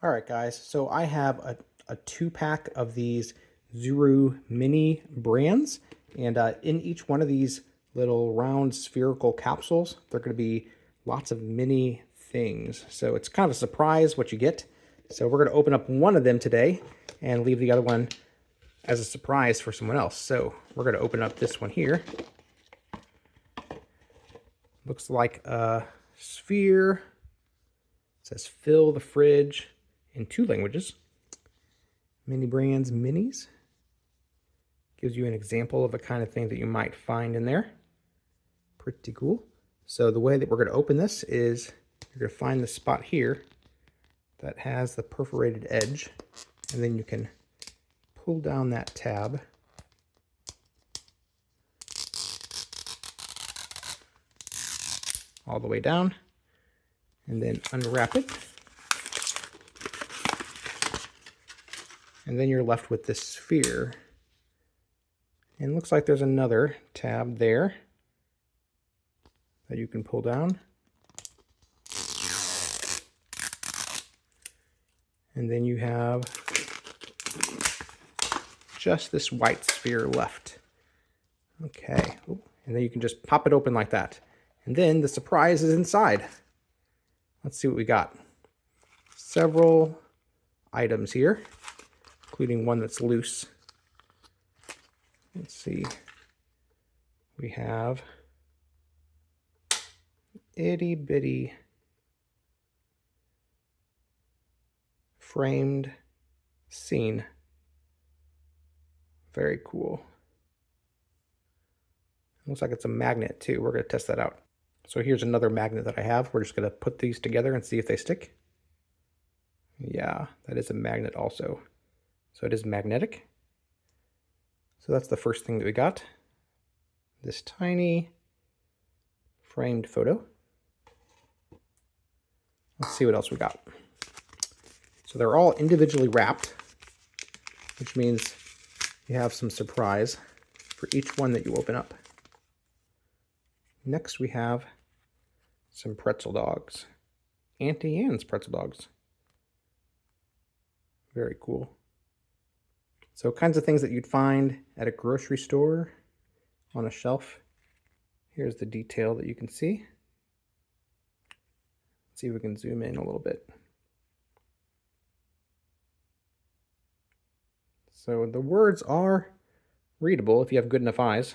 All right, guys, so I have a 2-pack of these ZURU mini brands, and in each one of these little round spherical capsules, they're going to be lots of mini things. So it's kind of a surprise what you get. So we're going to open up one of them today and leave the other one as a surprise for someone else. So we're going to open up this one here. Looks like a sphere. It says fill the fridge in 2 languages. Mini brands minis. Gives you an example of a kind of thing that you might find in there. Pretty cool. So the way that we're going to open this is you're going to find the spot here that has the perforated edge, and then you can pull down that tab. All the way down, and then unwrap it. And then you're left with this sphere. And it looks like there's another tab there that you can pull down. And then you have just this white sphere left. Okay, and then you can just pop it open like that. And then the surprise is inside. Let's see what we got. Several items here, including one that's loose. Let's see. We have itty bitty framed scene. Very cool. Looks like it's a magnet too. We're going to test that out. So here's another magnet that I have. We're just going to put these together and see if they stick. Yeah, that is a magnet also. So it is magnetic. So that's the first thing that we got. This tiny framed photo. Let's see what else we got. So they're all individually wrapped, which means you have some surprise for each one that you open up. Next we have some pretzel dogs. Auntie Anne's pretzel dogs. Very cool. So kinds of things that you'd find at a grocery store on a shelf. Here's the detail that you can see. Let's see if we can zoom in a little bit. So the words are readable if you have good enough eyes.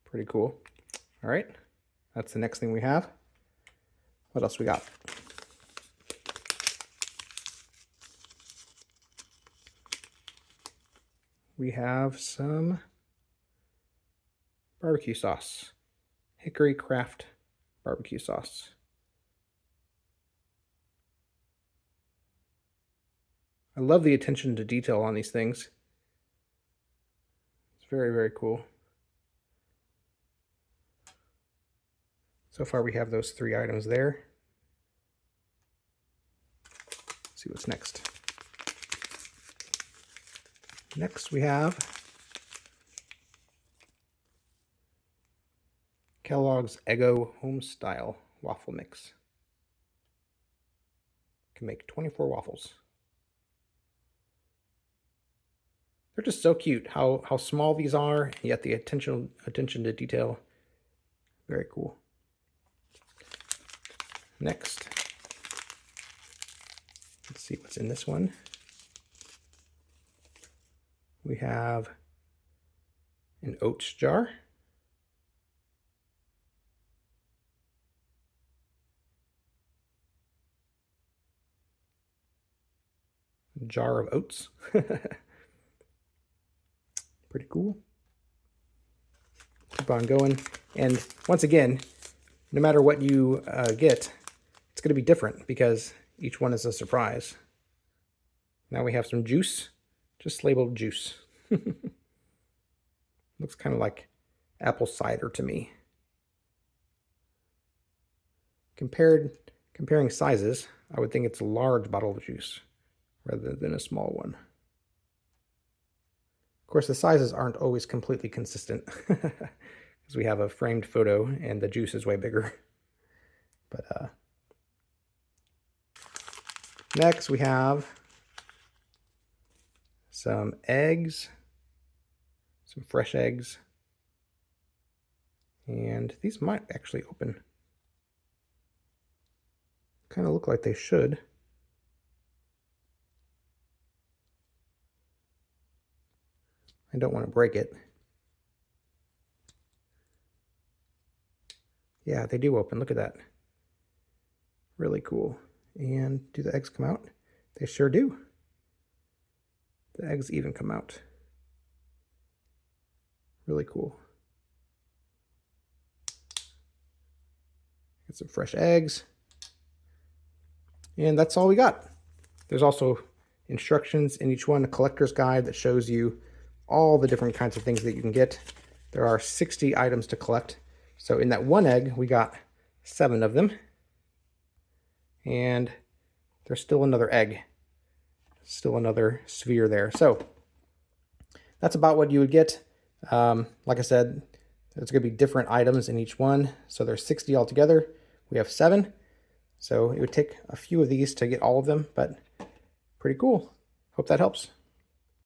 Pretty cool. All right, that's the next thing we have. What else we got? We have some barbecue sauce. Hickory Craft barbecue sauce. I love the attention to detail on these things. It's very, very cool. So far we have those 3 items there. Let's see what's next. Next we have Kellogg's Eggo Homestyle Waffle Mix. Can make 24 waffles. They're just so cute how small these are, yet the attention to detail. Very cool. Next, let's see what's in this one. We have an oats jar. A jar of oats. Pretty cool. Keep on going. And once again, no matter what you get, it's going to be different because each one is a surprise. Now we have some juice, just labeled juice. Looks kind of like apple cider to me. Comparing sizes, I would think it's a large bottle of juice rather than a small one. Of course, the sizes aren't always completely consistent because we have a framed photo and the juice is way bigger. But next we have some eggs, some fresh eggs. And these might actually open. Kind of look like they should. I don't want to break it. Yeah, they do open. Look at that. Really cool. And do the eggs come out? They sure do. The eggs even come out. Really cool. Get some fresh eggs. And that's all we got. There's also instructions in each one, a collector's guide that shows you all the different kinds of things that you can get. There are 60 items to collect. So in that one egg, we got 7 of them. And there's still another egg. Still another sphere there. So that's about what you would get. Like I said, there's going to be different items in each one. So there's 60 altogether. We have 7. So it would take a few of these to get all of them, but pretty cool. Hope that helps.